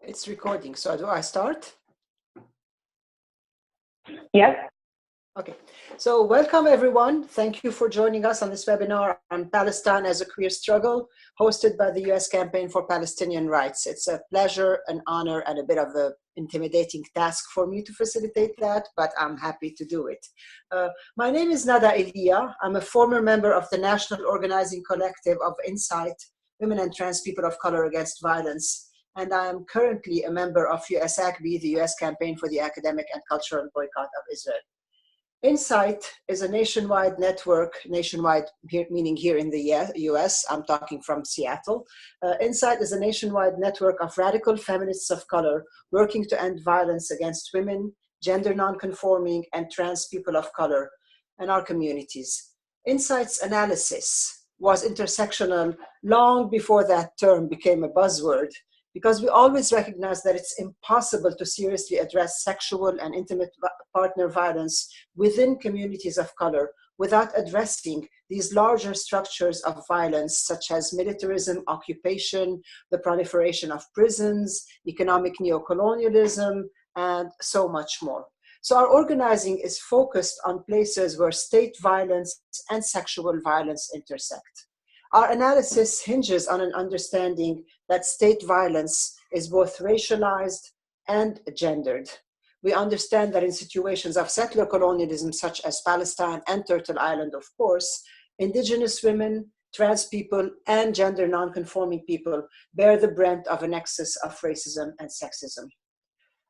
It's recording. So do I start? Yes. Okay. So welcome everyone. Thank you for joining us on this webinar on Palestine as a queer struggle, hosted by the US Campaign for Palestinian Rights. It's a pleasure, an honor, and a bit of an intimidating task for me to facilitate that, but I'm happy to do it. My name is Nada Elia. I'm a former member of the National Organizing Collective of Insight, Women and Trans People of Color Against Violence, and I am currently a member of USACB, the US Campaign for the Academic and Cultural Boycott of Israel. Insight is a nationwide network, nationwide meaning here in the US, I'm talking from Seattle. Insight is a nationwide network of radical feminists of color working to end violence against women, gender nonconforming, and trans people of color and our communities. Insight's analysis was intersectional long before that term became a buzzword, because we always recognize that it's impossible to seriously address sexual and intimate partner violence within communities of color without addressing these larger structures of violence, such as militarism, occupation, the proliferation of prisons, economic neocolonialism, and so much more. So our organizing is focused on places where state violence and sexual violence intersect. Our analysis hinges on an understanding that state violence is both racialized and gendered. We understand that in situations of settler colonialism, such as Palestine and Turtle Island, of course, indigenous women, trans people, and gender nonconforming people bear the brunt of a nexus of racism and sexism.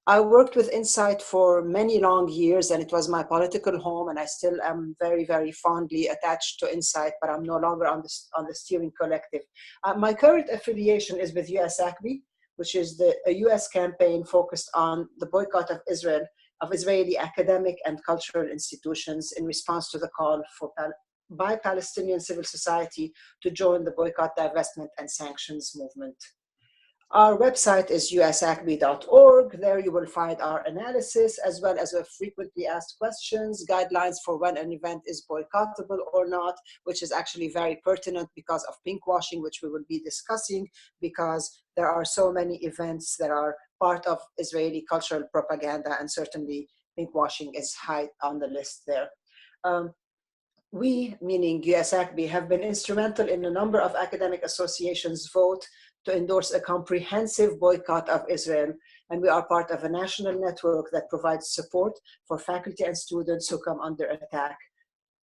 I worked with Insight for many long years, and it was my political home, and I still am very, very fondly attached to Insight, but I'm no longer on the steering collective. My current affiliation is with USACB, which is a US campaign focused on the boycott of Israel, of Israeli academic and cultural institutions in response to the call by Palestinian civil society to join the boycott, divestment, and sanctions movement. Our website is usacb.org. There you will find our analysis, as well as frequently asked questions, guidelines for when an event is boycottable or not, which is actually very pertinent because of pinkwashing, which we will be discussing, because there are so many events that are part of Israeli cultural propaganda, and certainly pinkwashing is high on the list there. We, meaning USACB, have been instrumental in a number of academic associations' vote to endorse a comprehensive boycott of Israel, and we are part of a national network that provides support for faculty and students who come under attack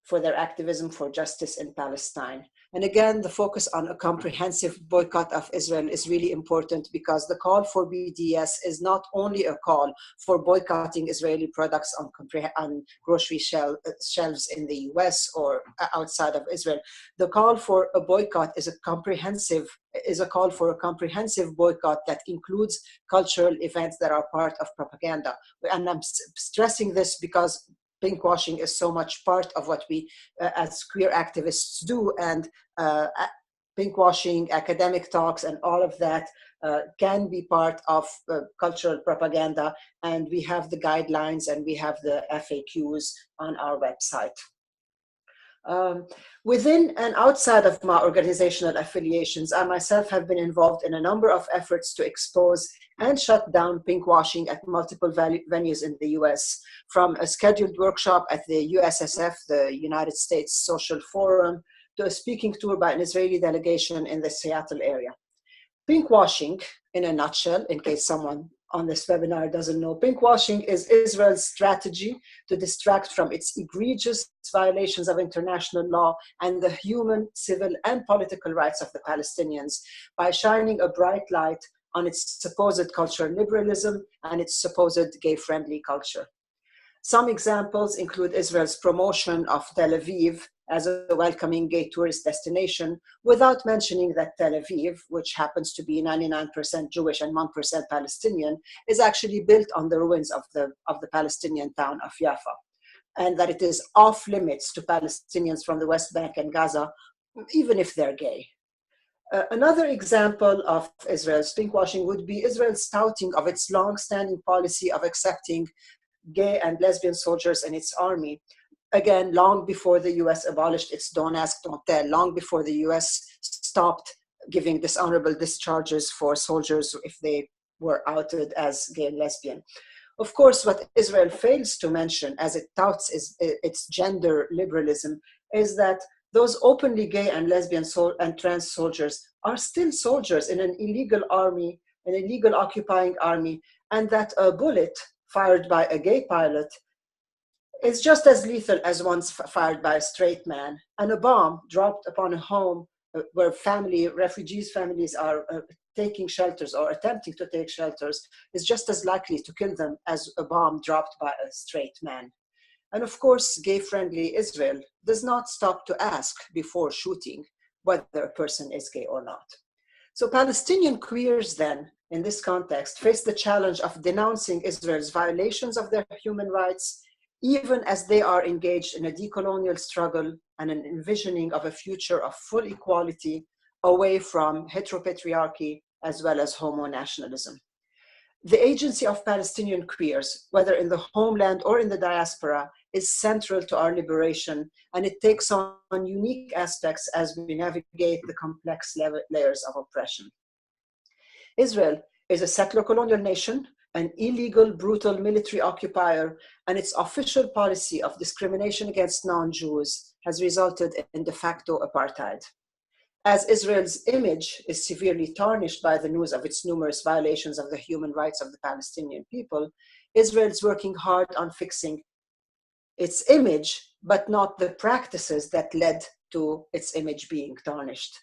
for their activism for justice in Palestine. And again, the focus on a comprehensive boycott of Israel is really important, because the call for BDS is not only a call for boycotting Israeli products on grocery shelves in the US or outside of Israel. The call for a boycott is a call for a comprehensive boycott that includes cultural events that are part of propaganda. And I'm stressing this because pinkwashing is so much part of what we as queer activists do, and pinkwashing, academic talks, and all of that can be part of cultural propaganda, and we have the guidelines and we have the FAQs on our website. Within and outside of my organizational affiliations, I myself have been involved in a number of efforts to expose and shut down pinkwashing at multiple venues in the US, from a scheduled workshop at the USSF, the United States Social Forum, to a speaking tour by an Israeli delegation in the Seattle area. Pinkwashing, in a nutshell, in case someone on this webinar doesn't know, pinkwashing is Israel's strategy to distract from its egregious violations of international law and the human, civil, and political rights of the Palestinians by shining a bright light on its supposed cultural liberalism and its supposed gay-friendly culture. Some examples include Israel's promotion of Tel Aviv as a welcoming gay tourist destination, without mentioning that Tel Aviv, which happens to be 99% Jewish and 1% Palestinian, is actually built on the ruins of the Palestinian town of Jaffa, and that it is off limits to Palestinians from the West Bank and Gaza, even if they're gay. Another example of Israel's pinkwashing would be Israel's touting of its long-standing policy of accepting gay and lesbian soldiers in its army. Again, long before the US abolished its Don't Ask, Don't Tell, long before the US stopped giving dishonorable discharges for soldiers if they were outed as gay and lesbian. Of course, what Israel fails to mention as it touts its gender liberalism is that those openly gay and lesbian and trans soldiers are still soldiers in an illegal army, an illegal occupying army, and that a bullet fired by a gay pilot is just as lethal as one fired by a straight man, and a bomb dropped upon a home where refugees' families are taking shelters or attempting to take shelters is just as likely to kill them as a bomb dropped by a straight man. And of course, gay-friendly Israel does not stop to ask before shooting whether a person is gay or not. So Palestinian queers then, in this context, face the challenge of denouncing Israel's violations of their human rights, even as they are engaged in a decolonial struggle and an envisioning of a future of full equality away from heteropatriarchy as well as homo-nationalism. The agency of Palestinian queers, whether in the homeland or in the diaspora, is central to our liberation, and it takes on unique aspects as we navigate the complex layers of oppression. Israel is a settler colonial nation, an illegal, brutal military occupier, and its official policy of discrimination against non-Jews has resulted in de facto apartheid. As Israel's image is severely tarnished by the news of its numerous violations of the human rights of the Palestinian people, Israel is working hard on fixing its image, but not the practices that led to its image being tarnished.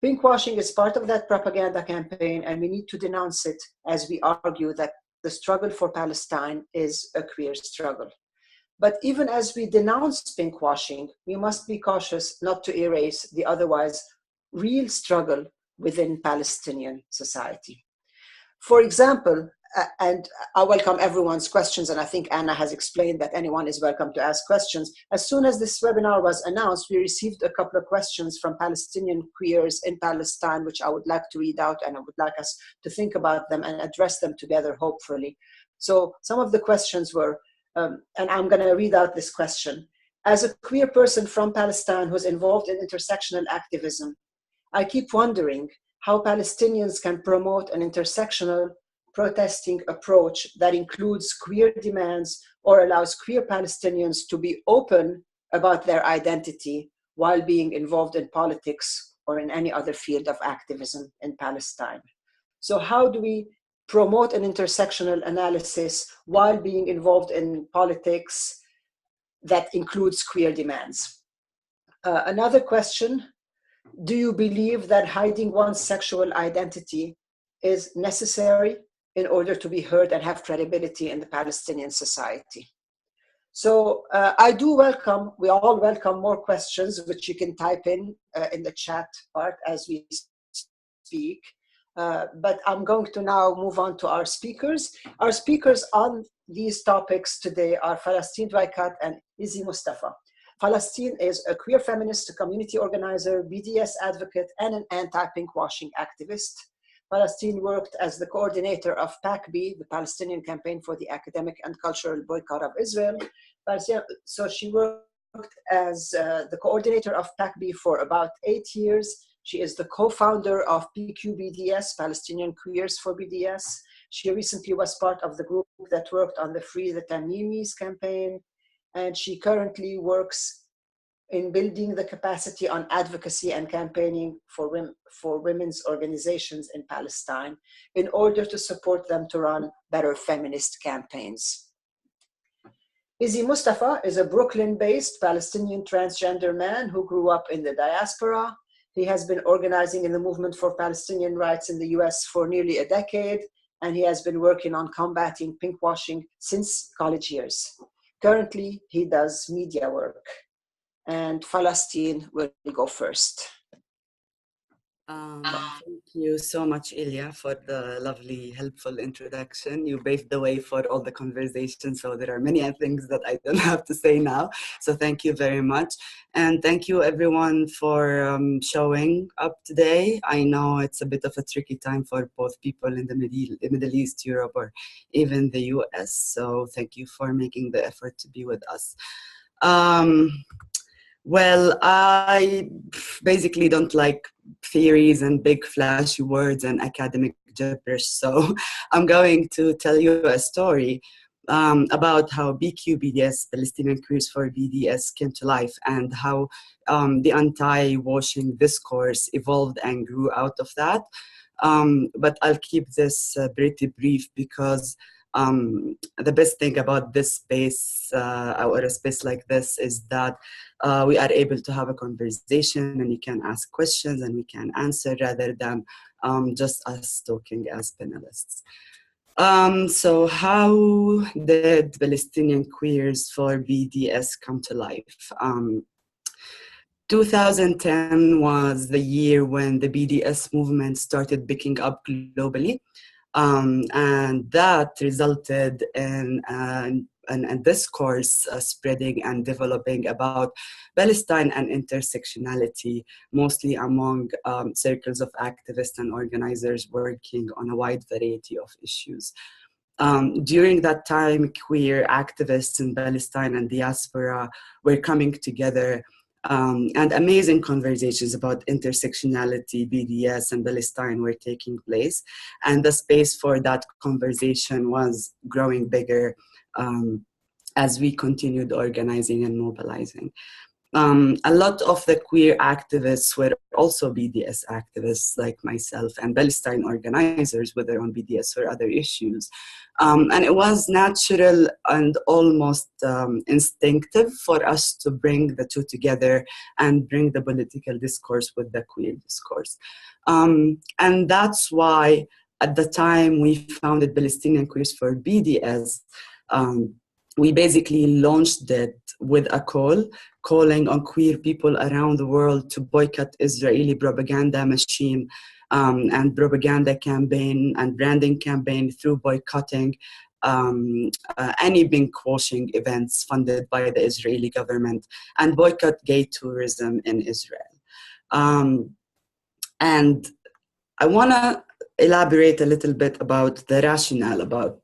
Pinkwashing is part of that propaganda campaign, and we need to denounce it as we argue that the struggle for Palestine is a queer struggle. But even as we denounce pinkwashing, we must be cautious not to erase the otherwise real struggle within Palestinian society. For example, and I welcome everyone's questions, and I think Anna has explained that anyone is welcome to ask questions. As soon as this webinar was announced, we received a couple of questions from Palestinian queers in Palestine, which I would like to read out, and I would like us to think about them and address them together, hopefully. So some of the questions were, and I'm going to read out this question. As a queer person from Palestine who's involved in intersectional activism, I keep wondering how Palestinians can promote an intersectional protesting approach that includes queer demands or allows queer Palestinians to be open about their identity while being involved in politics or in any other field of activism in Palestine. So how do we promote an intersectional analysis while being involved in politics that includes queer demands? Another question, do you believe that hiding one's sexual identity is necessary in order to be heard and have credibility in the Palestinian society? So we all welcome more questions, which you can type in the chat part as we speak. But I'm going to now move on to our speakers. Our speakers on these topics today are Palestine Dwight and Izzy Mustafa. Palestine is a queer feminist, a community organizer, BDS advocate, and an anti-pinkwashing activist. Palestine worked as the coordinator of PACB, the Palestinian Campaign for the Academic and Cultural Boycott of Israel. So she worked as the coordinator of PACB for about 8 years. She is the co-founder of PQBDS, Palestinian Queers for BDS. She recently was part of the group that worked on the Free the Tamimis campaign. And she currently works in building the capacity on advocacy and campaigning for women's organizations in Palestine in order to support them to run better feminist campaigns. Izzy Mustafa is a Brooklyn-based Palestinian transgender man who grew up in the diaspora. He has been organizing in the movement for Palestinian rights in the US for nearly a decade, and he has been working on combating pinkwashing since college years. Currently, he does media work. And Palestine will go first. Thank you so much, Ilya, for the lovely, helpful introduction. You paved the way for all the conversation, so there are many things that I don't have to say now. So thank you very much. And thank you, everyone, for showing up today. I know it's a bit of a tricky time for both people in the Middle East, Europe, or even the US. So thank you for making the effort to be with us. Well, I basically don't like theories and big flashy words and academic gibberish. So I'm going to tell you a story about how BQBDS, Palestinian Queers for BDS, came to life, and how the anti-washing discourse evolved and grew out of that. But I'll keep this pretty brief, because the best thing about this space, or a space like this, is that we are able to have a conversation, and you can ask questions and we can answer, rather than just us talking as panelists. So how did Palestinian Queers for BDS come to life? 2010 was the year when the BDS movement started picking up globally. And that resulted in a discourse spreading and developing about Palestine and intersectionality, mostly among circles of activists and organizers working on a wide variety of issues. During that time, queer activists in Palestine and diaspora were coming together, and amazing conversations about intersectionality, BDS, and Palestine were taking place. And the space for that conversation was growing bigger as we continued organizing and mobilizing. A lot of the queer activists were also BDS activists like myself, and Palestine organizers with their own BDS for other issues. And it was natural and almost instinctive for us to bring the two together and bring the political discourse with the queer discourse. And that's why at the time we founded Palestinian Queers for BDS, we basically launched it with a calling on queer people around the world to boycott Israeli propaganda machine and propaganda campaign and branding campaign through boycotting any pinkwashing events funded by the Israeli government, and boycott gay tourism in Israel. And I want to elaborate a little bit about the rationale about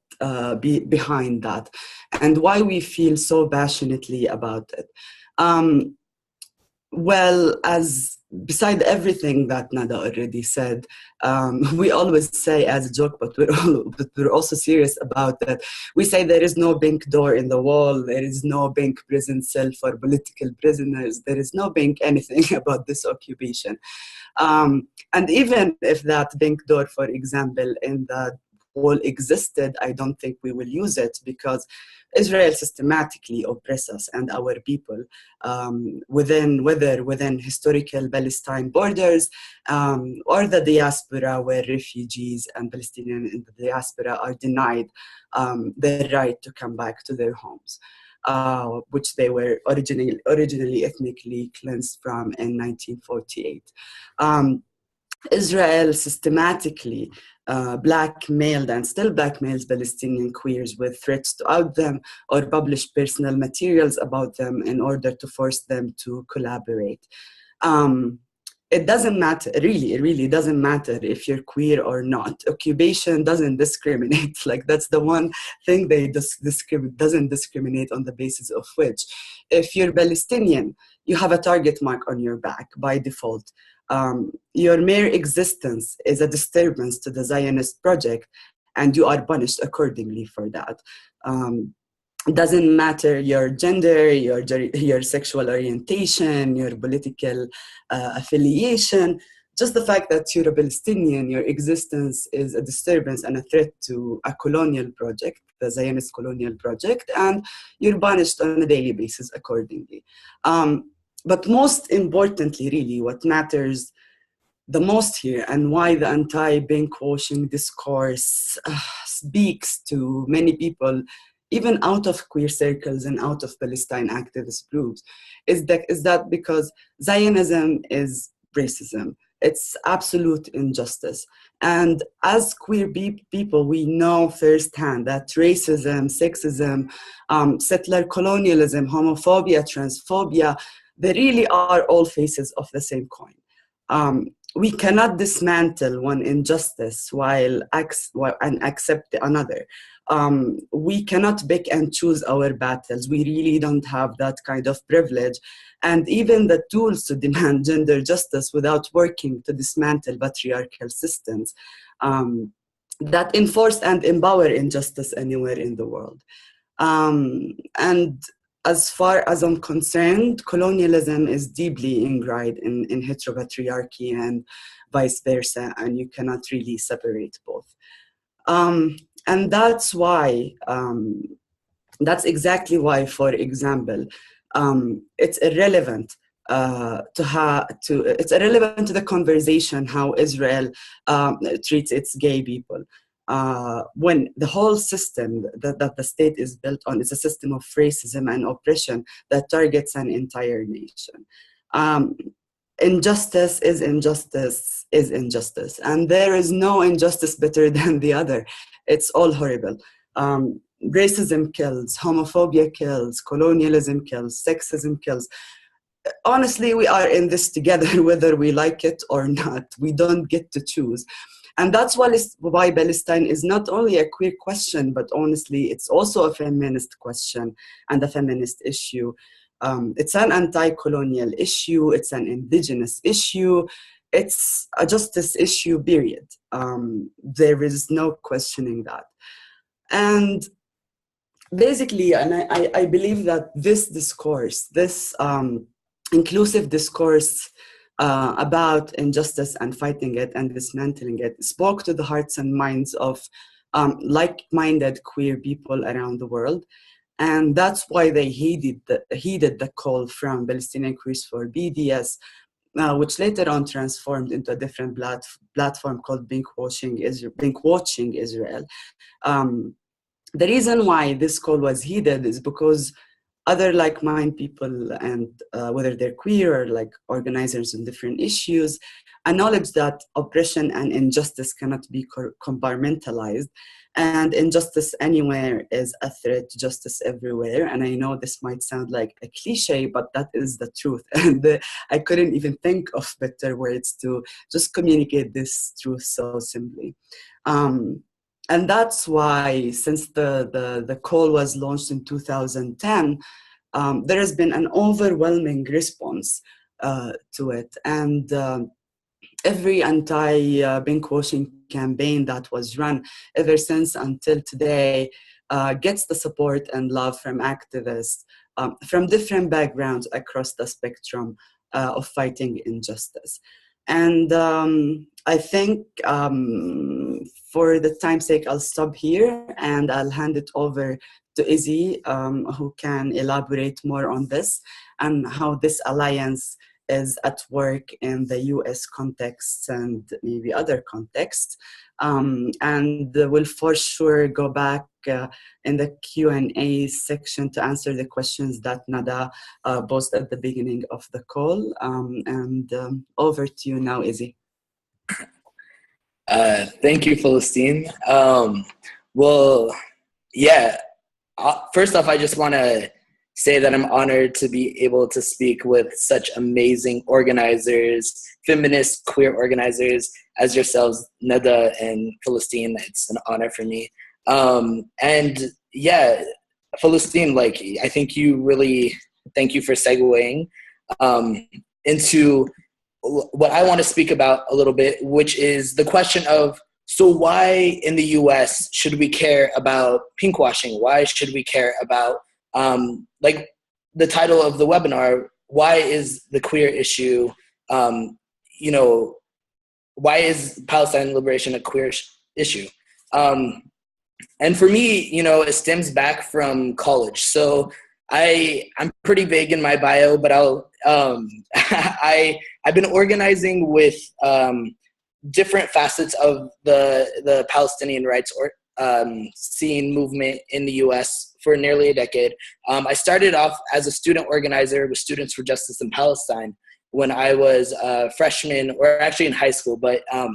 behind that and why we feel so passionately about it. Well, as beside everything that Nada already said, we always say as a joke, but we're also serious about that. We say there is no pink door in the wall, there is no pink prison cell for political prisoners, there is no pink anything about this occupation. And even if that pink door, for example, in the wall existed, I don't think we will use it, because Israel systematically oppresses us and our people within historical Palestine borders or the diaspora, where refugees and Palestinians in the diaspora are denied their right to come back to their homes, which they were originally ethnically cleansed from in 1948. Israel systematically blackmailed and still blackmails Palestinian queers with threats to out them or publish personal materials about them in order to force them to collaborate. It doesn't matter, it really doesn't matter if you're queer or not. Occupation doesn't discriminate. Like, that's the one thing they doesn't discriminate on the basis of which, if you're Palestinian, you have a target mark on your back by default. Your mere existence is a disturbance to the Zionist project, and you are punished accordingly for that. It doesn't matter your gender, your sexual orientation, your political affiliation. Just the fact that you're a Palestinian, your existence is a disturbance and a threat to a colonial project, the Zionist colonial project, and you're punished on a daily basis accordingly. But most importantly, really, what matters the most here, and why the anti-pinkwashing discourse speaks to many people, even out of queer circles and out of Palestine activist groups, is that because Zionism is racism. It's absolute injustice. And as queer people, we know firsthand that racism, sexism, settler colonialism, homophobia, transphobia, they really are all faces of the same coin. We cannot dismantle one injustice and accept another. We cannot pick and choose our battles. We really don't have that kind of privilege. and even the tools to demand gender justice without working to dismantle patriarchal systems that enforce and empower injustice anywhere in the world. And as far as I'm concerned, colonialism is deeply ingrained in heteropatriarchy and vice versa, and you cannot really separate both. And that's why, that's exactly why, for example, it's irrelevant it's irrelevant to the conversation how Israel treats its gay people. When the whole system that the state is built on is a system of racism and oppression that targets an entire nation. Injustice is injustice is injustice, and there is no injustice better than the other. It's all horrible. Racism kills, homophobia kills, colonialism kills, sexism kills. Honestly, we are in this together, whether we like it or not. We don't get to choose. And that's why Palestine is not only a queer question, but honestly, it's also a feminist question and a feminist issue. It's an anti-colonial issue. It's an indigenous issue. It's a justice issue, period. There is no questioning that. And basically, and I believe that this discourse, this inclusive discourse about injustice and fighting it and dismantling it spoke to the hearts and minds of like-minded queer people around the world. And that's why they heeded the call from Palestinian Queers for BDS, which later on transformed into a different platform called Pinkwashing Israel. The reason why this call was heeded is because other like-minded people, and whether they're queer or like organizers in different issues, acknowledge that oppression and injustice cannot be compartmentalized, and injustice anywhere is a threat to justice everywhere. And I know this might sound like a cliche, but that is the truth. And I couldn't even think of better words to just communicate this truth so simply. And that's why, since the call was launched in 2010, there has been an overwhelming response to it. And every anti-pinkwashing campaign that was run ever since until today gets the support and love from activists from different backgrounds across the spectrum of fighting injustice. And I think for the time's sake, I'll stop here and I'll hand it over to Izzy, who can elaborate more on this and how this alliance is at work in the US context and maybe other contexts. And we'll for sure go back in the Q&A section to answer the questions that Nada posed at the beginning of the call. And over to you now, Izzy. Thank you, Palestine. Well, yeah, first off, I just want to say that I'm honored to be able to speak with such amazing organizers, feminist, queer organizers as yourselves, Nada and Palestine. It's an honor for me. And yeah, Palestine, like, I think you really, thank you for segueing into what I want to speak about a little bit, which is the question of, so why in the US should we care about pinkwashing? Why should we care about, like the title of the webinar, why is the queer issue, you know, why is Palestine liberation a queer issue? And for me, you know, it stems back from college. So I'm pretty vague in my bio, but I've been organizing with different facets of the Palestinian rights scene movement in the US for nearly a decade. I started off as a student organizer with Students for Justice in Palestine when I was a freshman, or actually in high school, but a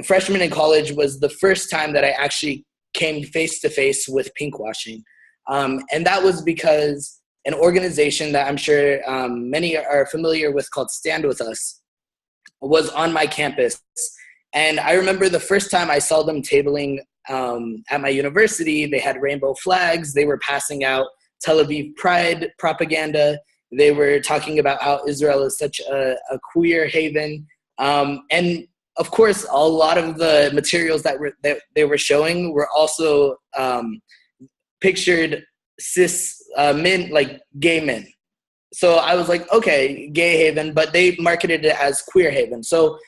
freshman in college was the first time that I actually came face to face with pinkwashing. And that was because an organization that I'm sure many are familiar with called Stand With Us was on my campus. And I remember the first time I saw them tabling at my university. They had rainbow flags. They were passing out Tel Aviv Pride propaganda. They were talking about how Israel is such a queer haven. And of course, a lot of the materials that they were showing were also pictured cis men, like gay men. So I was like, okay, gay haven, but they marketed it as queer haven. So,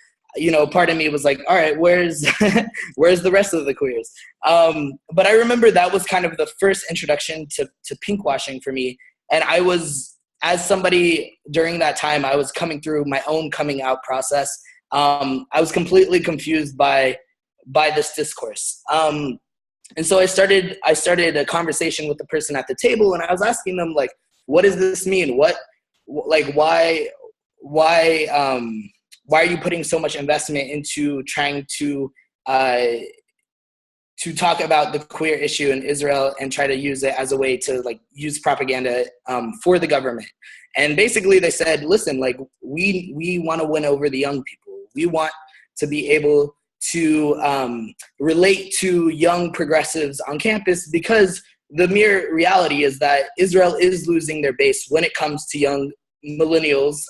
part of me was like, all right, where's the rest of the queers? But I remember that was kind of the first introduction to pinkwashing for me. And I was, as somebody during that time, I was coming through my own coming out process. I was completely confused by this discourse. And so I started a conversation with the person at the table, and I was asking them, like, what does this mean? Why are you putting so much investment into trying to talk about the queer issue in Israel and try to use it as a way to use propaganda for the government? And basically they said, listen, we want to win over the young people. We want to be able to relate to young progressives on campus, because the mere reality is that Israel is losing their base when it comes to young millennials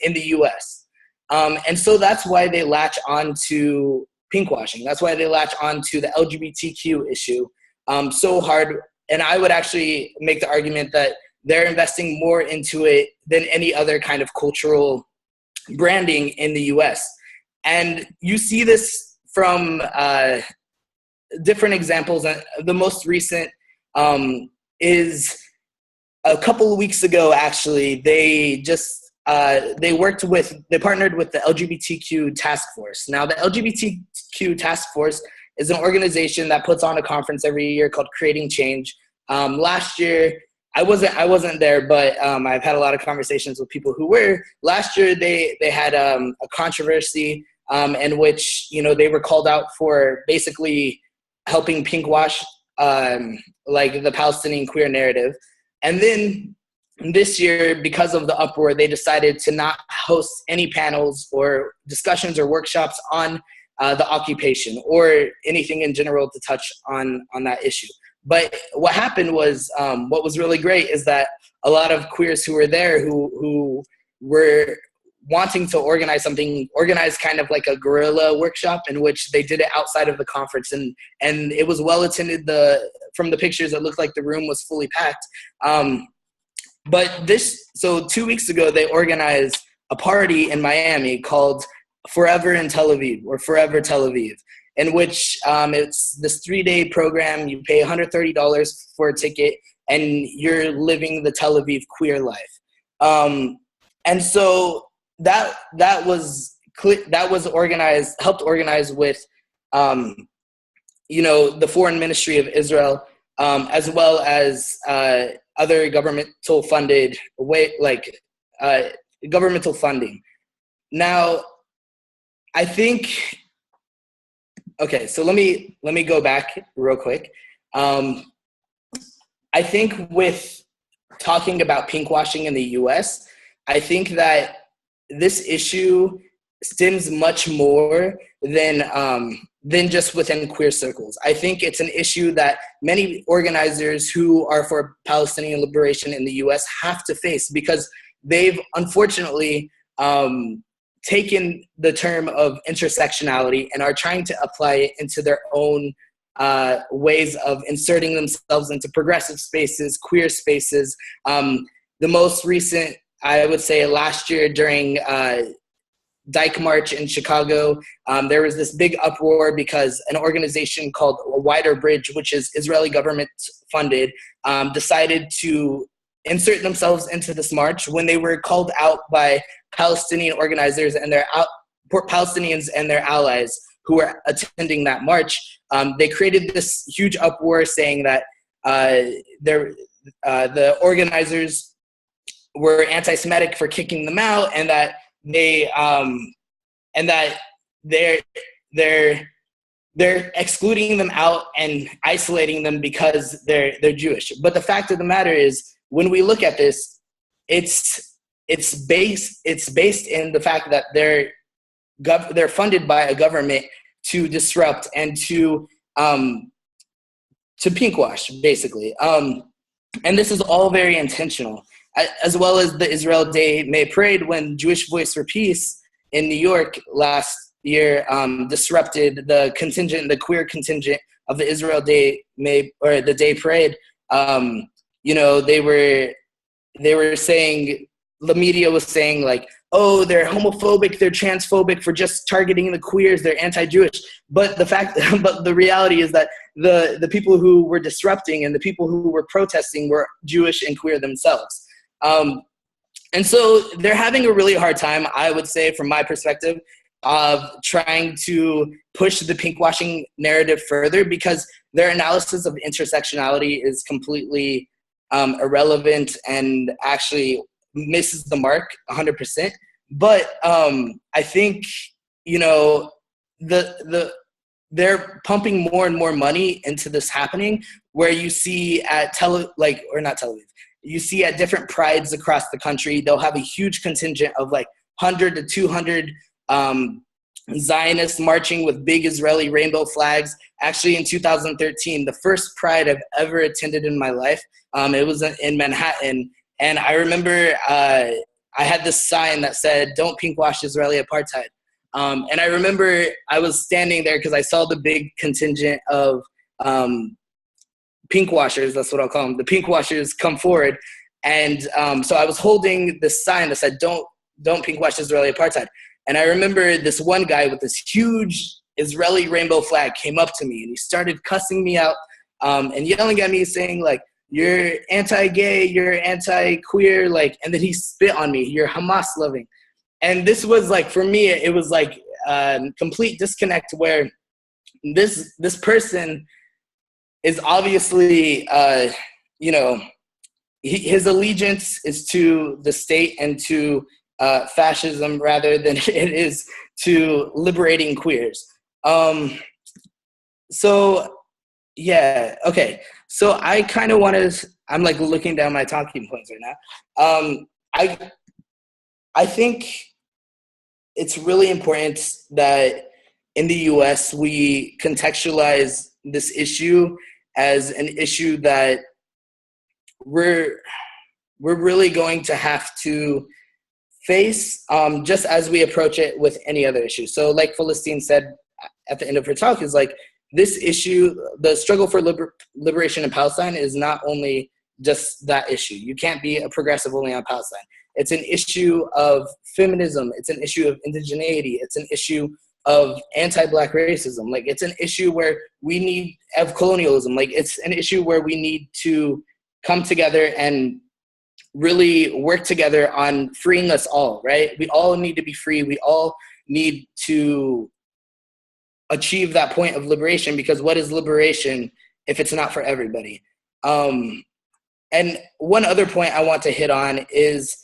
in the US. And so that's why they latch on to pinkwashing. That's why they latch on to the LGBTQ issue so hard. And I would actually make the argument that they're investing more into it than any other kind of cultural branding in the US. And you see this from different examples. The most recent is a couple of weeks ago, actually. They partnered with the LGBTQ task force. Now, the LGBTQ task force is an organization that puts on a conference every year called Creating Change. Last year, I wasn't there, but I've had a lot of conversations with people who were. Last year, they had a controversy in which they were called out for basically helping pinkwash the Palestinian queer narrative. And then this year, because of the uproar, they decided to not host any panels or discussions or workshops on the occupation or anything in general to touch on that issue. But what happened was, what was really great is that a lot of queers who were there who were wanting to organize kind of like a guerrilla workshop in which they did it outside of the conference, and it was well attended. From the pictures, it looked like the room was fully packed. So 2 weeks ago, they organized a party in Miami called Forever in Tel Aviv, or Forever Tel Aviv, in which it's this 3-day program. You pay $130 for a ticket, and you're living the Tel Aviv queer life. And so that was helped organize with, the Foreign Ministry of Israel, as well as other governmental funded governmental funding. Now, I think, okay, so let me go back real quick. I think with talking about pinkwashing in the US, I think that this issue stems much more than just within queer circles. I think it's an issue that many organizers who are for Palestinian liberation in the US have to face, because they've unfortunately taken the term of intersectionality and are trying to apply it into their own ways of inserting themselves into progressive spaces, queer spaces. The most recent, I would say last year during Dyke March in Chicago, there was this big uproar because an organization called A Wider Bridge, which is Israeli government funded, decided to insert themselves into this march when they were called out by Palestinian organizers and Palestinians and their allies who were attending that march. They created this huge uproar saying that the organizers were anti-Semitic for kicking them out, and that they're excluding them out and isolating them because they're Jewish. But the fact of the matter is, when we look at this, it's based in the fact that they're funded by a government to disrupt and to pinkwash, basically. And this is all very intentional. as well as the Israel Day May Parade, when Jewish Voice for Peace in New York last year disrupted the queer contingent of the Israel Day the Day Parade. You know, they were saying, the media was saying like, oh, they're homophobic, they're transphobic for just targeting the queers, they're anti-Jewish. But the reality is that the people who were disrupting and the people who were protesting were Jewish and queer themselves. And so they're having a really hard time, I would say, from my perspective, of trying to push the pinkwashing narrative further, because their analysis of intersectionality is completely irrelevant and actually misses the mark 100%. But I think, you know, they're pumping more and more money into this happening, where you see at you see at different prides across the country, they'll have a huge contingent of like 100 to 200 Zionists marching with big Israeli rainbow flags. Actually, in 2013, the first pride I've ever attended in my life, it was in Manhattan. And I remember I had this sign that said, "Don't pinkwash Israeli apartheid." And I remember I was standing there because I saw the big contingent of pinkwashers, that's what I'll call them, the pinkwashers come forward. And so I was holding this sign that said, don't pinkwash Israeli apartheid. And I remember this one guy with this huge Israeli rainbow flag came up to me and he started cussing me out and yelling at me, saying like, "You're anti-gay, you're anti-queer," like, and then he spit on me, "You're Hamas loving." And this was like, for me, it was like a complete disconnect, where this person is obviously, you know, his allegiance is to the state and to fascism rather than it is to liberating queers. So, yeah, okay. So I kind of want to, I'm like looking down my talking points right now. I think it's really important that in the US we contextualize this issue as an issue that we're really going to have to face just as we approach it with any other issue. So like Philistine said at the end of her talk, is like, this issue, the struggle for liberation in Palestine is not only just that issue. You can't be a progressive only on Palestine. It's an issue of feminism. It's an issue of indigeneity. It's an issue of anti-Black racism. Like, it's an issue where we need, of colonialism. Like, it's an issue where we need to come together and really work together on freeing us all, right? We all need to be free. We all need to achieve that point of liberation, because what is liberation if it's not for everybody? And one other point I want to hit on is,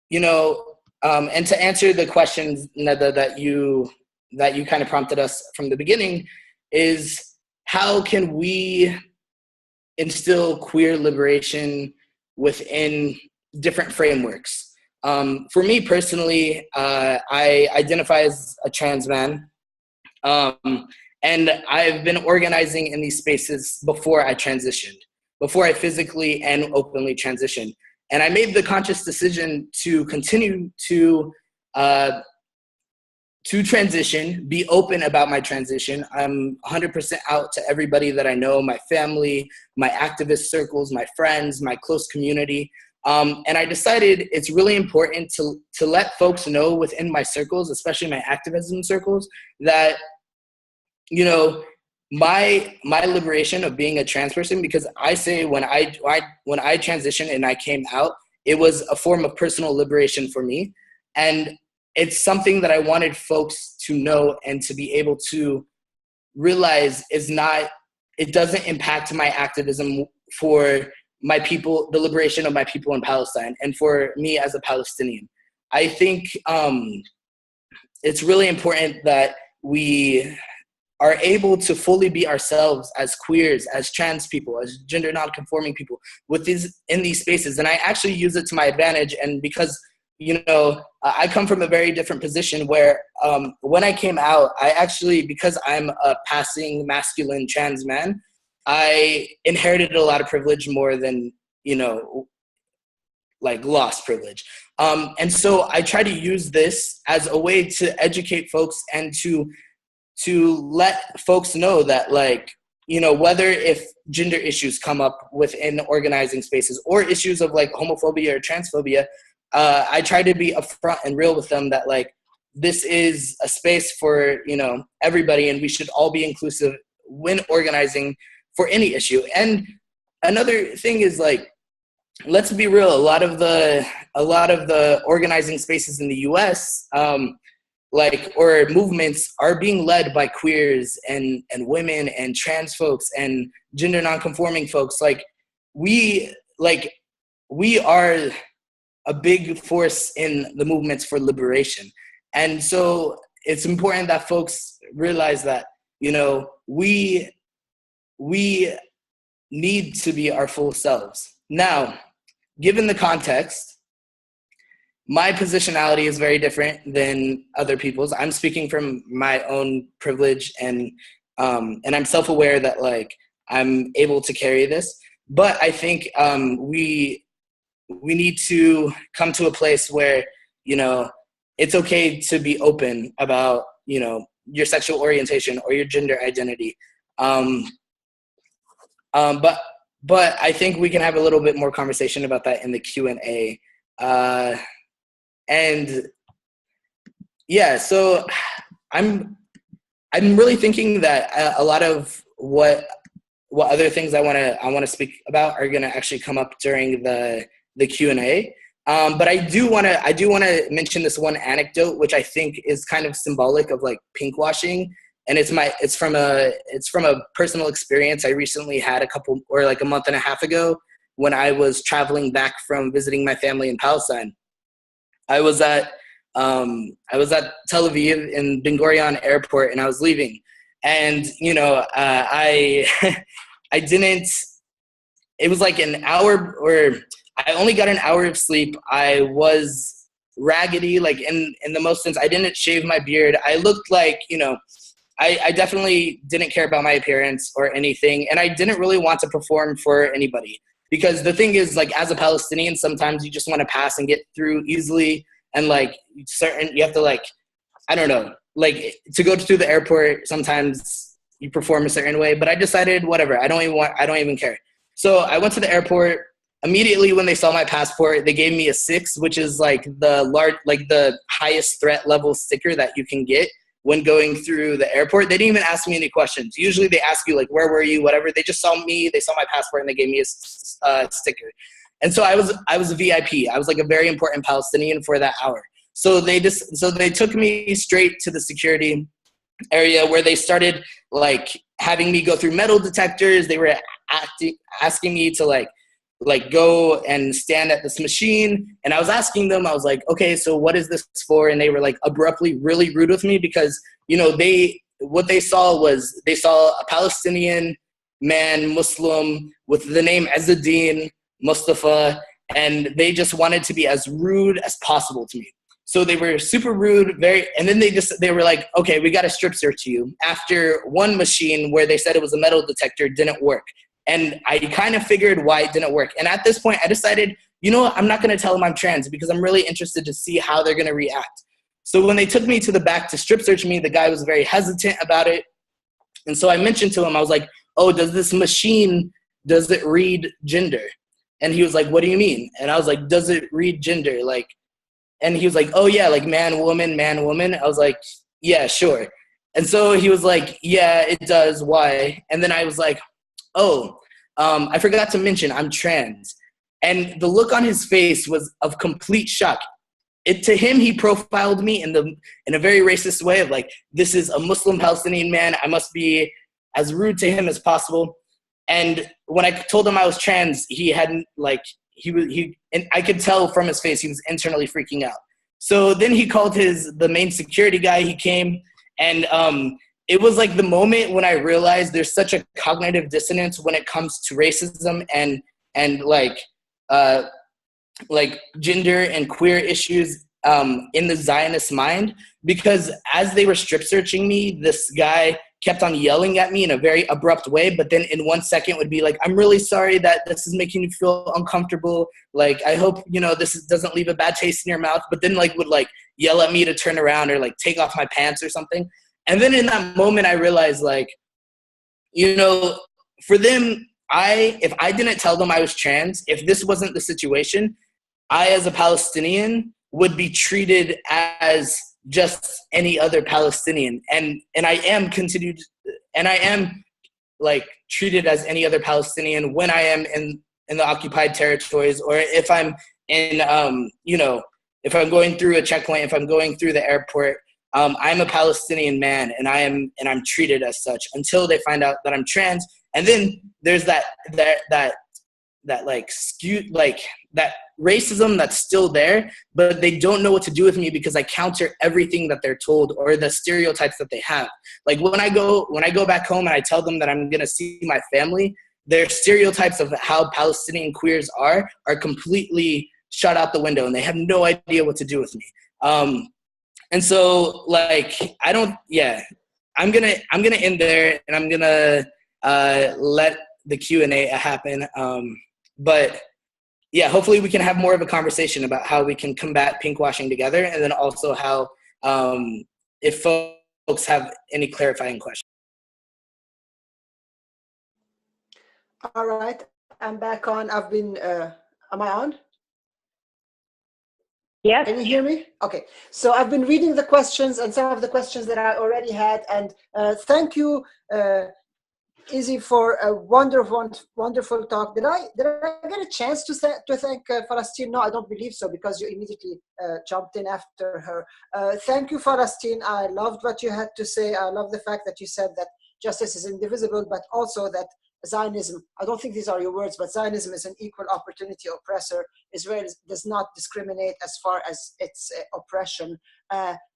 you know, and to answer the questions, Neda, that you kind of prompted us from the beginning, is how can we instill queer liberation within different frameworks? For me personally, I identify as a trans man. And I've been organizing in these spaces before I transitioned, before I physically and openly transitioned. And I made the conscious decision to continue to transition, be open about my transition. I'm 100% out to everybody that I know, my family, my activist circles, my friends, my close community. And I decided it's really important to let folks know within my circles, especially my activism circles, that, you know, my liberation of being a trans person, because I say when I transitioned and I came out, it was a form of personal liberation for me. And it's something that I wanted folks to know and to be able to realize it doesn't impact my activism for my people, the liberation of my people in Palestine, and for me as a Palestinian. I think it's really important that we are able to fully be ourselves as queers, as trans people, as gender non-conforming people in these spaces. And I actually use it to my advantage. And because, you know, I come from a very different position where when I came out, I actually, because I'm a passing masculine trans man, I inherited a lot of privilege more than, you know, like lost privilege. And so I try to use this as a way to educate folks and to let folks know that, like, you know, whether if gender issues come up within organizing spaces or issues of like homophobia or transphobia, I try to be upfront and real with them that, like, this is a space for, you know, everybody, and we should all be inclusive when organizing for any issue. And another thing is, like, let's be real, a lot of the organizing spaces in the US, or movements are being led by queers and women and trans folks and gender nonconforming folks. Like, we are a big force in the movements for liberation. And so it's important that folks realize that, you know, we need to be our full selves. Now, given the context, my positionality is very different than other people's. I'm speaking from my own privilege, and I'm self-aware that, like, I'm able to carry this. But I think we need to come to a place where, you know, it's okay to be open about, you know, your sexual orientation or your gender identity. But I think we can have a little bit more conversation about that in the Q&A. And yeah, so I'm really thinking that a lot of what other things I want to speak about are going to actually come up during the Q&A. But I do want to mention this one anecdote, which I think is kind of symbolic of, like, pinkwashing. And it's from a personal experience I recently had a month and a half ago when I was traveling back from visiting my family in Palestine. I was at Tel Aviv in Ben Gurion Airport, and I was leaving. And, you know, I didn't, it was like an hour, or I only got an hour of sleep. I was raggedy, like, in the most sense. I didn't shave my beard. I looked like, you know, I definitely didn't care about my appearance or anything. And I didn't really want to perform for anybody. Because the thing is, like, as a Palestinian, sometimes you just want to pass and get through easily. And, like, you have to, like, I don't know, like, to go through the airport, sometimes you perform a certain way. But I decided, whatever, I don't even care. So I went to the airport. Immediately when they saw my passport, they gave me a 6, which is like the highest threat level sticker that you can get when going through the airport. They didn't even ask me any questions. Usually they ask you, like, where were you, whatever. They just saw me, they saw my passport, and they gave me a sticker. And so I was a VIP. I was, like, a very important Palestinian for that hour. So they took me straight to the security area where they started, like, having me go through metal detectors. They were asking me to like go and stand at this machine. And I was asking them, I was like, okay, so what is this for? And they were, like, abruptly really rude with me because, you know, what they saw a Palestinian man, Muslim, with the name Ezzeddin Mustafa, and they just wanted to be as rude as possible to me. So they were super rude, and then they were like, okay, we got to strip search you, after one machine where they said it was a metal detector didn't work. And I kind of figured why it didn't work. And at this point I decided, you know what, I'm not going to tell them I'm trans because I'm really interested to see how they're going to react. So when they took me to the back to strip search me, the guy was very hesitant about it. And so I mentioned to him, I was like, oh, does it read gender? And he was like, what do you mean? And I was like, does it read gender? Like, and he was like, oh yeah, like man, woman. I was like, yeah, sure. And so he was like, yeah, it does. Why? And then I was like, oh, I forgot to mention I'm trans. And the look on his face was of complete shock. To him, he profiled me in a very racist way of, like, this is a Muslim Palestinian man. I must be as rude to him as possible. And when I told him I was trans, he hadn't, like, and I could tell from his face he was internally freaking out. So then he called the main security guy. He came, and it was like the moment when I realized there's such a cognitive dissonance when it comes to racism and like gender and queer issues in the Zionist mind. Because as they were strip searching me, this guy kept on yelling at me in a very abrupt way, but then in 1 second would be like, I'm really sorry that this is making you feel uncomfortable. Like, I hope, you know, doesn't leave a bad taste in your mouth, but then like would like yell at me to turn around or like take off my pants or something. And then in that moment, I realized like, you know, for them, if I didn't tell them I was trans, if this wasn't the situation, I as a Palestinian would be treated as just any other Palestinian. And I am like treated as any other Palestinian when I am in the occupied territories, or if I'm in, you know, if I'm going through a checkpoint, if I'm going through the airport, I'm a Palestinian man, and I'm treated as such until they find out that I'm trans. And then there's that like that racism that's still there, but they don't know what to do with me because I counter everything that they're told or the stereotypes that they have. Like when I go back home and I tell them that I'm gonna see my family, their stereotypes of how Palestinian queers are completely shut out the window, and they have no idea what to do with me. And so like I'm gonna end there, and I'm gonna let the Q&A happen. But yeah, hopefully we can have more of a conversation about how we can combat pinkwashing together, and then also how, if folks have any clarifying questions. All right, I'm back on. I've been, am I on? Yes. Can you hear me? Okay. So I've been reading the questions, and some of the questions that I already had. And thank you, Izzy, for a wonderful talk. Did I get a chance to thank Palestine? No, I don't believe so, because you immediately jumped in after her. Thank you, Palestine. I loved what you had to say. I love the fact that you said that justice is indivisible, but also that Zionism, I don't think these are your words, but Zionism is an equal opportunity oppressor. Israel does not discriminate as far as its oppression.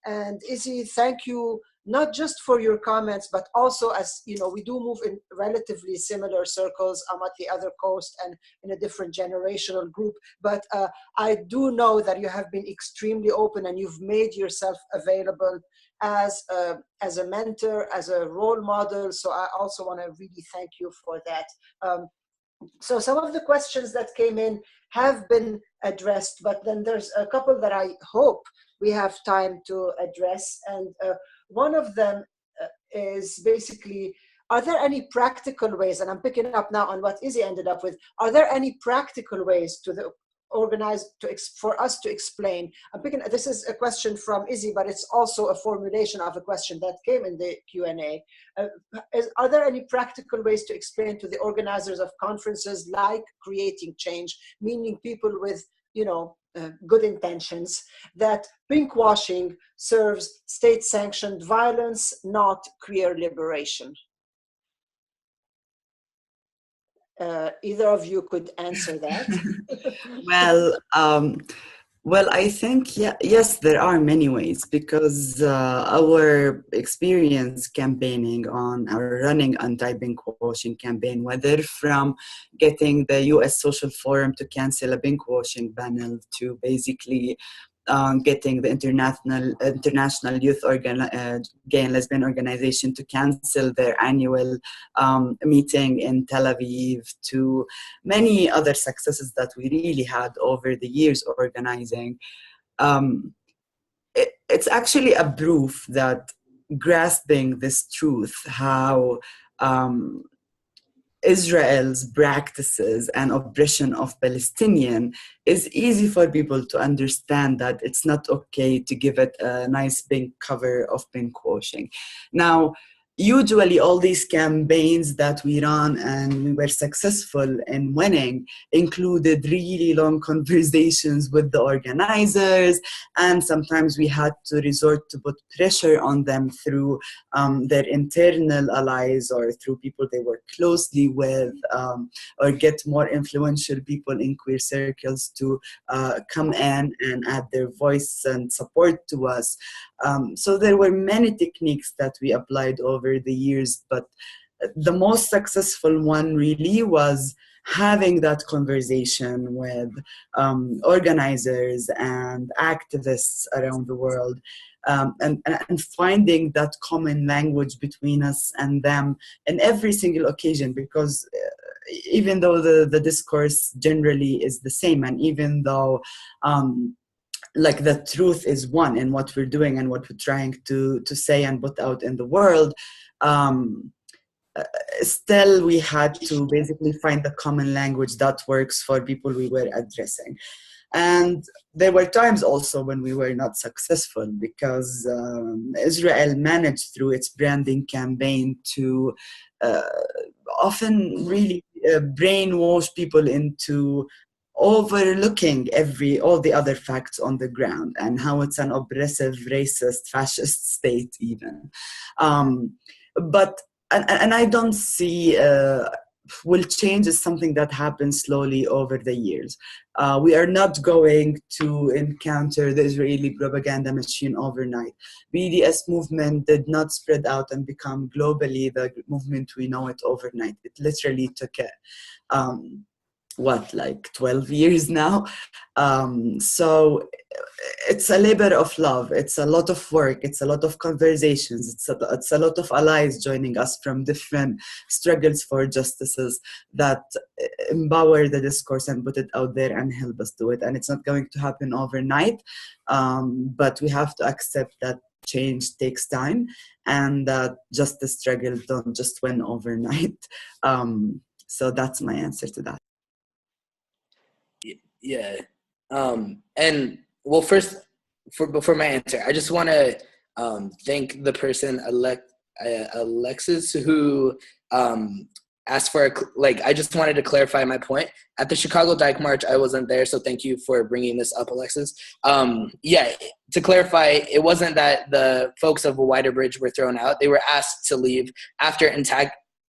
And Izzy, thank you, not just for your comments, but also, as you know, we do move in relatively similar circles. I'm at the other coast and in a different generational group, but I do know that you have been extremely open, and you've made yourself available as a mentor, as a role model. So I also want to really thank you for that. So some of the questions that came in have been addressed, but then there's a couple that I hope we have time to address. And one of them is basically, are there any practical ways, and I'm picking up now on what Izzy ended up with, are there any practical ways for us to explain? This is a question from Izzy, but it's also a formulation of a question that came in the Q&A. Are there any practical ways to explain to the organizers of conferences, like creating change, meaning people with, you know, good intentions, that pinkwashing serves state-sanctioned violence, not queer liberation? Either of you could answer that. Well, I think, yes, there are many ways, because our experience campaigning on or running anti-pinkwashing campaign, whether from getting the US Social Forum to cancel a pinkwashing panel, to basically getting the International Youth Gay and Lesbian Organization to cancel their annual meeting in Tel Aviv, to many other successes that we really had over the years organizing. It's actually a proof that grasping this truth, how Israel's practices and oppression of Palestinian, is easy for people to understand that it's not okay to give it a nice pink cover of pinkwashing. Now, usually all these campaigns that we ran and we were successful in winning included really long conversations with the organizers, and sometimes we had to resort to put pressure on them through their internal allies or through people they work closely with, or get more influential people in queer circles to come in and add their voice and support to us. So there were many techniques that we applied over the years, but the most successful one really was having that conversation with organizers and activists around the world, and finding that common language between us and them in every single occasion, because even though the discourse generally is the same, and even though like the truth is one in what we're doing and what we're trying to say and put out in the world, still we had to basically find the common language that works for people we were addressing. And there were times also when we were not successful, because Israel managed through its branding campaign to often really brainwash people into overlooking all the other facts on the ground, and how it's an oppressive, racist, fascist state even. But I don't see will change is something that happens slowly over the years. We are not going to encounter the Israeli propaganda machine overnight. BDS movement did not spread out and become globally the movement we know it overnight. It literally took like 12 years now. So it's a labor of love. It's a lot of work. It's a lot of conversations. It's a lot of allies joining us from different struggles for justices that empower the discourse and put it out there and help us do it. And it's not going to happen overnight, but we have to accept that change takes time, and that justice struggles don't just win overnight. So that's my answer to that. Yeah. And well, first, before my answer, I just want to thank the person, Alexis, who asked for, I just wanted to clarify my point. At the Chicago Dyke March, I wasn't there, so thank you for bringing this up, Alexis. Yeah, to clarify, it wasn't that the folks of Wider Bridge were thrown out. They were asked to leave after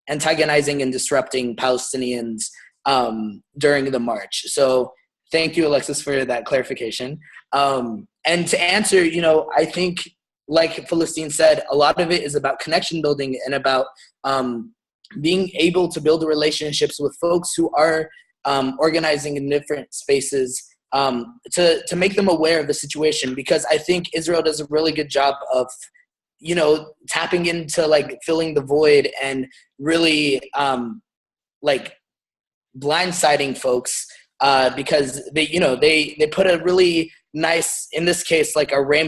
antagonizing and disrupting Palestinians during the march. So thank you, Alexis, for that clarification. And to answer, I think, like Philistine said, a lot of it is about connection building and about being able to build relationships with folks who are organizing in different spaces to make them aware of the situation. Because I think Israel does a really good job of, tapping into filling the void and really blindsiding folks because they put a really nice, in this case, a really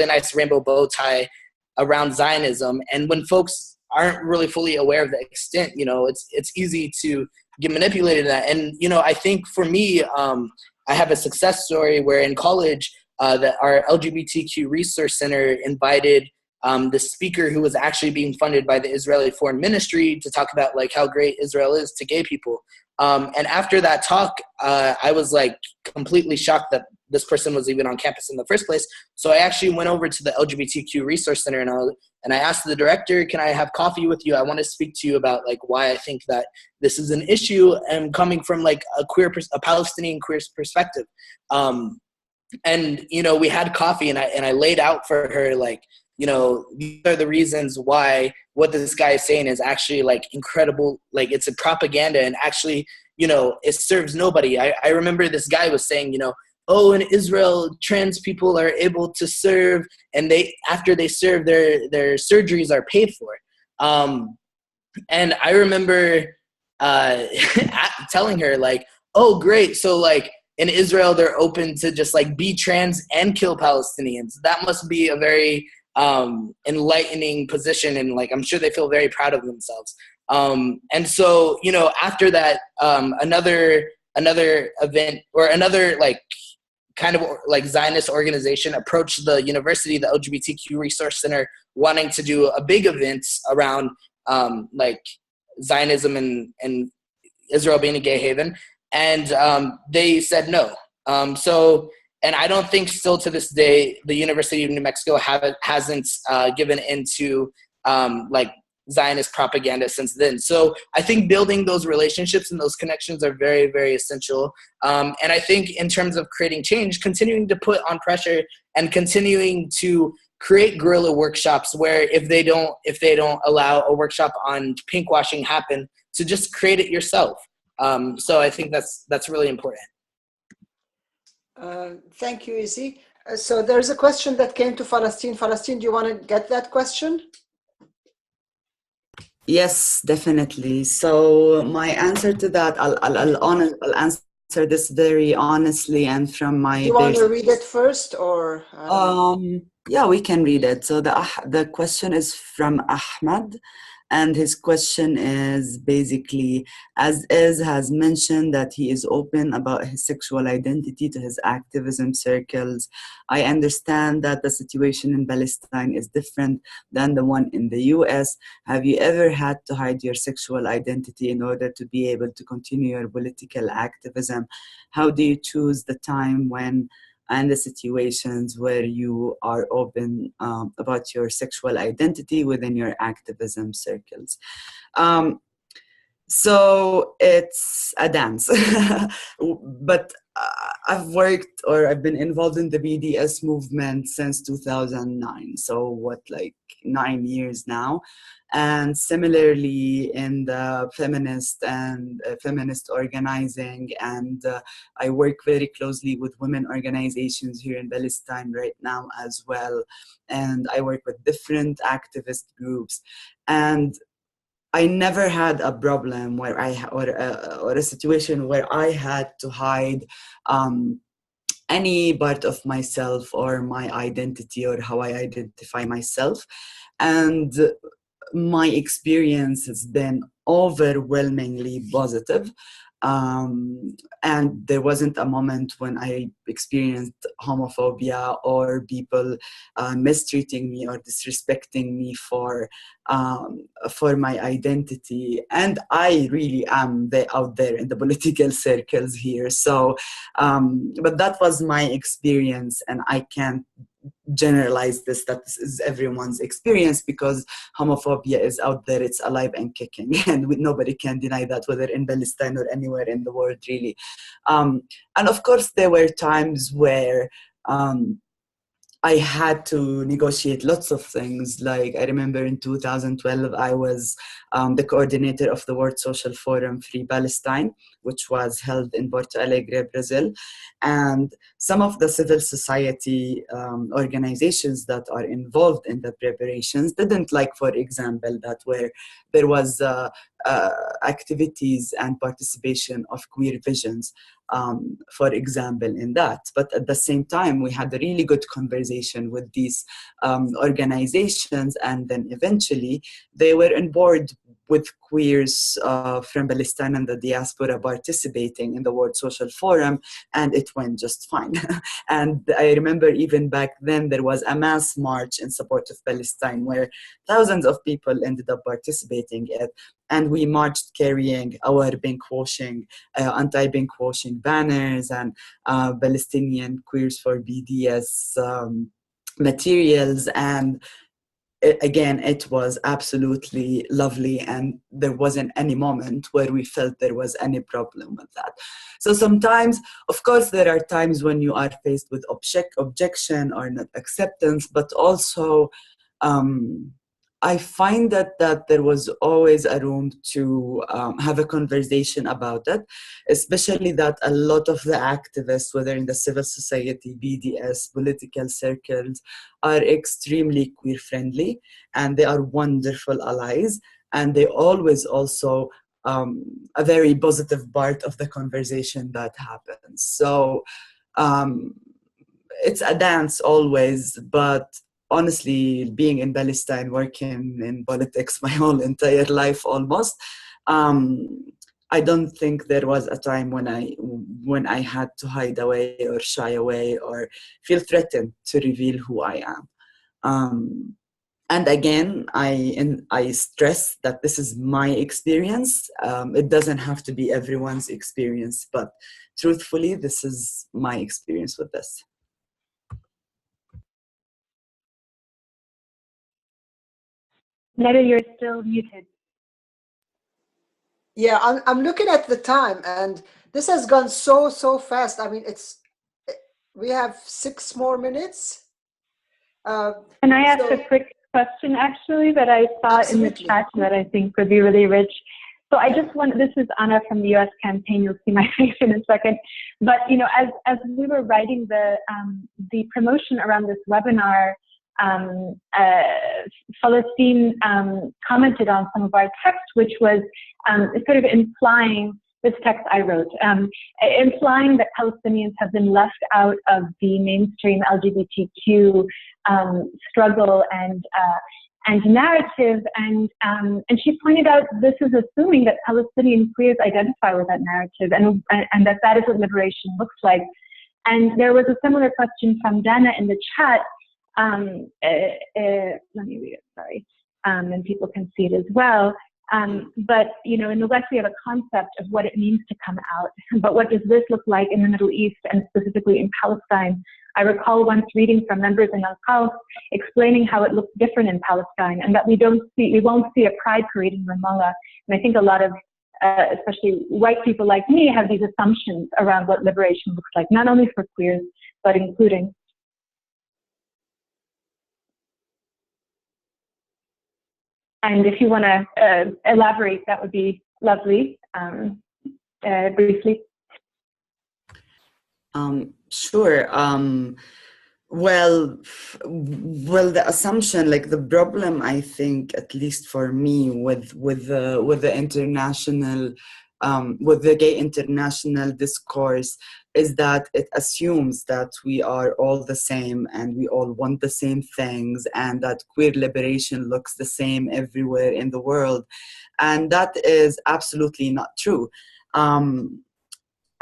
nice rainbow bow tie around Zionism. And when folks aren't really fully aware of the extent, it's easy to get manipulated in that. And, I think for me, I have a success story where in college, that our LGBTQ Resource Center invited the speaker who was actually being funded by the Israeli Foreign Ministry to talk about how great Israel is to gay people. And after that talk, I was completely shocked that this person was even on campus in the first place. So I actually went over to the LGBTQ Resource Center and I asked the director, can I have coffee with you? I want to speak to you about why I think that this is an issue and coming from a Palestinian queer perspective. And, we had coffee and I laid out for her, these are the reasons why what this guy is saying is actually incredible. It's a propaganda and actually, it serves nobody. I remember this guy was saying, oh, in Israel, trans people are able to serve and after they serve, their surgeries are paid for. And I remember telling her oh, great. So in Israel, they're open to just be trans and kill Palestinians. That must be a very enlightening position, and I'm sure they feel very proud of themselves. And so after that, another event or another kind of Zionist organization approached the university, the LGBTQ Resource Center, wanting to do a big event around Zionism and Israel being a gay haven, and they said no. And I don't think still to this day, the University of New Mexico hasn't given into Zionist propaganda since then. So I think building those relationships and those connections are very, very essential. And I think in terms of creating change, continuing to put on pressure and continuing to create guerrilla workshops where if they don't allow a workshop on pinkwashing happen, to just create it yourself. So I think that's really important. Thank you, Izzy. So there's a question that came to Palestine. Palestine, do you want to get that question? Yes, definitely. So my answer to that, I'll answer this very honestly and from Do my you want to read it first, or I don't know? Yeah, we can read it. So the question is from Ahmad, and his question is basically, as Iz has mentioned that he is open about his sexual identity to his activism circles. I understand that the situation in Palestine is different than the one in the US. Have you ever had to hide your sexual identity in order to be able to continue your political activism? How do you choose the time when and the situations where you are open about your sexual identity within your activism circles? So it's a dance, but I've worked or I've been involved in the BDS movement since 2009. So what, like 9 years now. And similarly in the feminist organizing, and I work very closely with women organizations here in Palestine right now as well. And I work with different activist groups. And I never had a problem where or a situation where I had to hide any part of myself or my identity or how I identify myself. And my experience has been overwhelmingly positive. And there wasn't a moment when I experienced homophobia or people mistreating me or disrespecting me for my identity. And I really am out there in the political circles here. So, but that was my experience, and I can't generalize that this is everyone's experience, because homophobia is out there, it's alive and kicking, and nobody can deny that, whether in Palestine or anywhere in the world, really. And of course there were times where I had to negotiate lots of things. Like I remember in 2012, I was the coordinator of the World Social Forum Free Palestine, which was held in Porto Alegre, Brazil. And some of the civil society organizations that are involved in the preparations didn't like, for example, that where there was activities and participation of queer visions, for example, in that. But at the same time, we had a really good conversation with these organizations, and then eventually they were on board with queers from Palestine and the diaspora participating in the World Social Forum, and it went just fine. And I remember even back then there was a mass march in support of Palestine where thousands of people ended up participating in it, and we marched carrying our pinkwashing, anti-pinkwashing banners and Palestinian Queers for BDS materials. And again, it was absolutely lovely, and there wasn't any moment where we felt there was any problem with that. So sometimes, of course, there are times when you are faced with objection or not acceptance, but also I find that there was always a room to have a conversation about it, especially that a lot of the activists, whether in the civil society, BDS, political circles, are extremely queer friendly, and they are wonderful allies, and they always also a very positive part of the conversation that happens. So it's a dance always, but honestly, being in Palestine, working in politics my whole entire life almost, I don't think there was a time when I had to hide away or shy away or feel threatened to reveal who I am. And again, I stress that this is my experience. It doesn't have to be everyone's experience, but truthfully, this is my experience with this. Neda, you're still muted. Yeah, I'm looking at the time, and this has gone so fast. I mean, we have 6 more minutes. Can I ask a quick question, actually, that I saw in the chat that I think would be really rich? So I just want, this is Anna from the U.S. campaign. You'll see my face in a second. But, you know, as we were writing the promotion around this webinar, Palestine commented on some of our text, which was sort of implying, this text I wrote, implying that Palestinians have been left out of the mainstream LGBTQ struggle and narrative, and she pointed out this is assuming that Palestinian queers identify with that narrative, and that is what liberation looks like. And there was a similar question from Dana in the chat. Let me read it, sorry, and people can see it as well. But, you know, in the West, we have a concept of what it means to come out, but what does this look like in the Middle East and specifically in Palestine? I recall once reading from members in Al-Qaus explaining how it looks different in Palestine and that we won't see a pride parade in Ramallah. And I think a lot of, especially white people like me, have these assumptions around what liberation looks like, not only for queers, but including. And if you want to elaborate, that would be lovely, briefly. Sure. Well, the assumption, like the problem, I think, at least for me, with the international, with the gay international discourse, is that it assumes that we are all the same and we all want the same things, and that queer liberation looks the same everywhere in the world, and that is absolutely not true.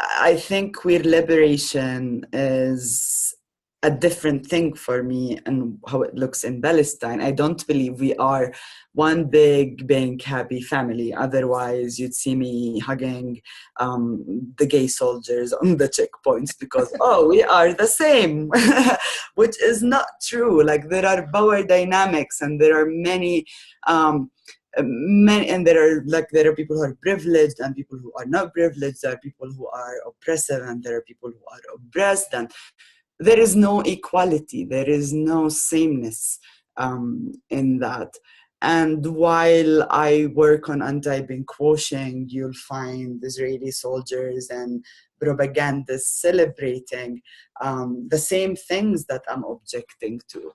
I think queer liberation is a different thing for me and how it looks in Palestine. I don't believe we are one big, big, happy family. Otherwise, you'd see me hugging the gay soldiers on the checkpoints because, oh, we are the same, which is not true. Like, there are power dynamics and there are many, and there are people who are privileged and people who are not privileged. There are people who are oppressive and there are people who are oppressed, and there is no equality, there is no sameness in that. And while I work on anti-pinkwashing, you'll find Israeli soldiers and propagandists celebrating the same things that I'm objecting to.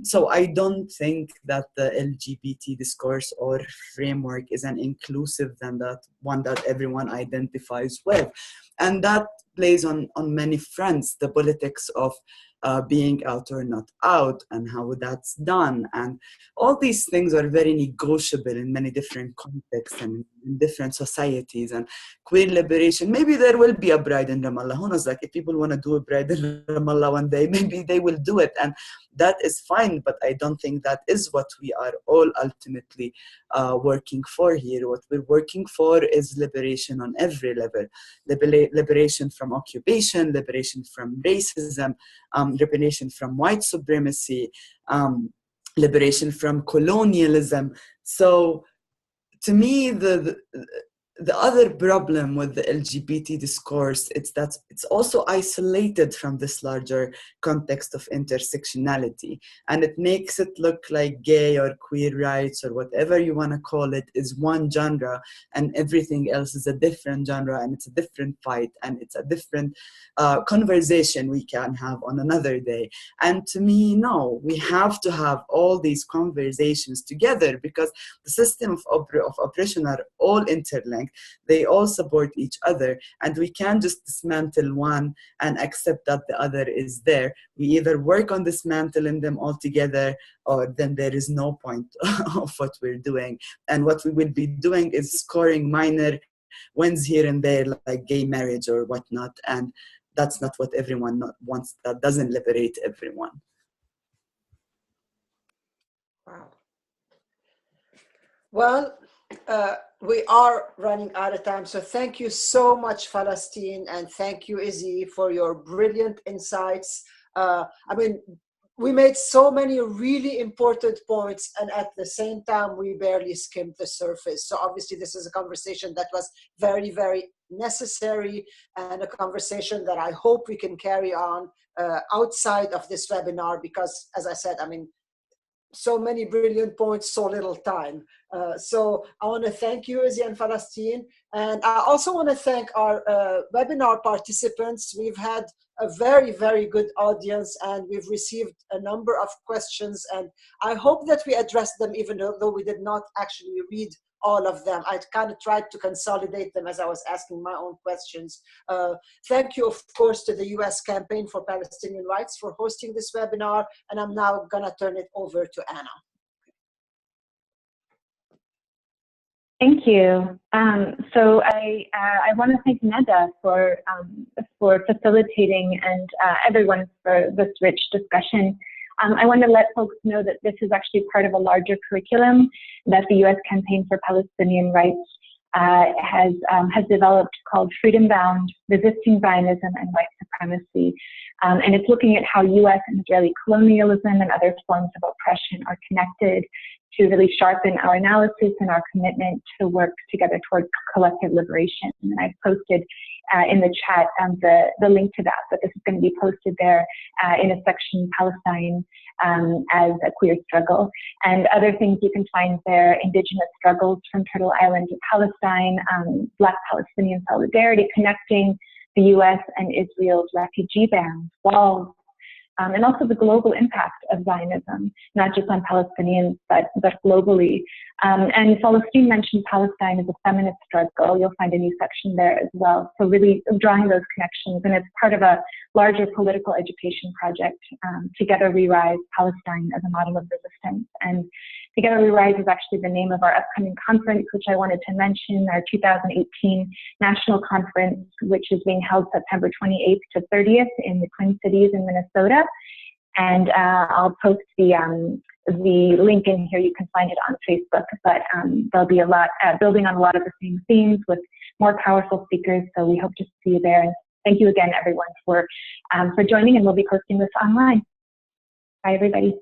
So I don't think that the LGBT discourse or framework is an inclusive than that one that everyone identifies with. And that plays on many fronts, the politics of being out or not out and how that's done. And all these things are very negotiable in many different contexts and in different societies. And queer liberation, maybe there will be a bride in Ramallah. Who knows? Like, if people want to do a bride in Ramallah one day, maybe they will do it. And that is fine, but I don't think that is what we are all ultimately working for here. What we're working for is liberation on every level. Liberation from occupation, liberation from racism, liberation from white supremacy, liberation from colonialism. So to me, the other problem with the LGBT discourse, it's that it's also isolated from this larger context of intersectionality. And it makes it look like gay or queer rights or whatever you want to call it is one genre, and everything else is a different genre, and it's a different fight, and it's a different conversation we can have on another day. And to me, no, we have to have all these conversations together because the system of oppression are all interlinked. They all support each other, and we can't just dismantle one and accept that the other is there. We either work on dismantling them all together, or then there is no point of what we're doing. And what we will be doing is scoring minor wins here and there, like gay marriage or whatnot. And that's not what everyone wants. That doesn't liberate everyone. Wow. Well, we are running out of time. So thank you so much, Palestine, and thank you, Izzy, for your brilliant insights. I mean, we made so many really important points, and at the same time, we barely skimmed the surface. So obviously, this is a conversation that was very, very necessary, and a conversation that I hope we can carry on outside of this webinar, because, as I said, I mean, so many brilliant points, so little time. So I want to thank you, Izzy and Palestine. And I also want to thank our webinar participants. We've had a very, very good audience, and we've received a number of questions. And I hope that we addressed them, even though we did not actually read all of them. I kind of tried to consolidate them as I was asking my own questions. Thank you, of course, to the US Campaign for Palestinian Rights for hosting this webinar. And I'm now going to turn it over to Anna. Thank you. So I want to thank Neda for facilitating and everyone for this rich discussion. I want to let folks know that this is actually part of a larger curriculum that the U.S. Campaign for Palestinian Rights has developed called Freedom Bound: Resisting Zionism and White Supremacy. And it's looking at how U.S. and Israeli colonialism and other forms of oppression are connected to really sharpen our analysis and our commitment to work together towards collective liberation. And I've posted in the chat the link to that, but this is going to be posted there in a section, Palestine as a queer struggle. And other things you can find there: indigenous struggles from Turtle Island to Palestine, Black Palestinian solidarity, connecting the US and Israel's refugee bans, walls, and also the global impact of Zionism, not just on Palestinians, but globally. And Palestine mentioned Palestine as a feminist struggle. You'll find a new section there as well. So really drawing those connections, and it's part of a larger political education project, Together We Rise, Palestine as a Model of Resistance. And Together We Rise is actually the name of our upcoming conference, which I wanted to mention, our 2018 national conference, which is being held September 28th to 30th in the Twin Cities in Minnesota. And I'll post the link in here. You can find it on Facebook, but there'll be a lot, building on a lot of the same themes with more powerful speakers. So we hope to see you there. And thank you again, everyone, for joining, and we'll be posting this online. Bye, everybody.